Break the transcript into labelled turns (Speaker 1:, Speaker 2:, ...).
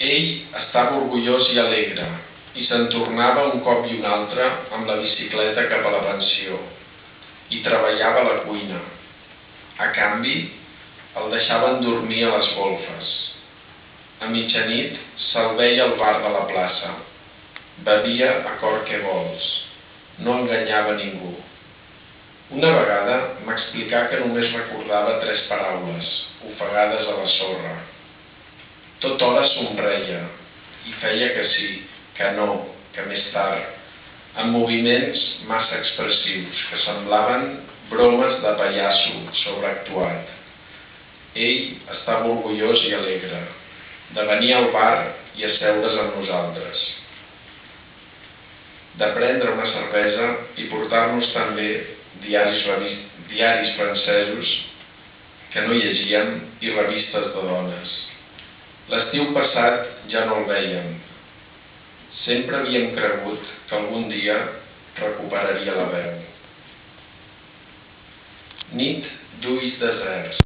Speaker 1: Ell estava orgullós i alegre, i se'n tornava un cop i un altre amb la bicicleta cap a la pensió, i treballava a la cuina. A canvi, el deixaven dormir a les golfes. A mitjanit se'l veia al bar de la plaça. Bevia a cor que vols. No enganyava ningú. Una vegada m'explicà que només recordava 3 paraules, ofegades a la sorra. Tota hora somreia i feia que sí, que no, que més tard, amb moviments massa expressius que semblaven bromes de pallasso sobreactuat. Ell estava orgullós i alegre de venir al bar i asseure's amb nosaltres, de prendre una cervesa i portar-nos també diaris francesos que no llegíem i revistes de dones. L'estiu passat ja no el vèiem. Sempre havíem cregut que algun dia recuperaria la veu. Nit d'ulls deserts.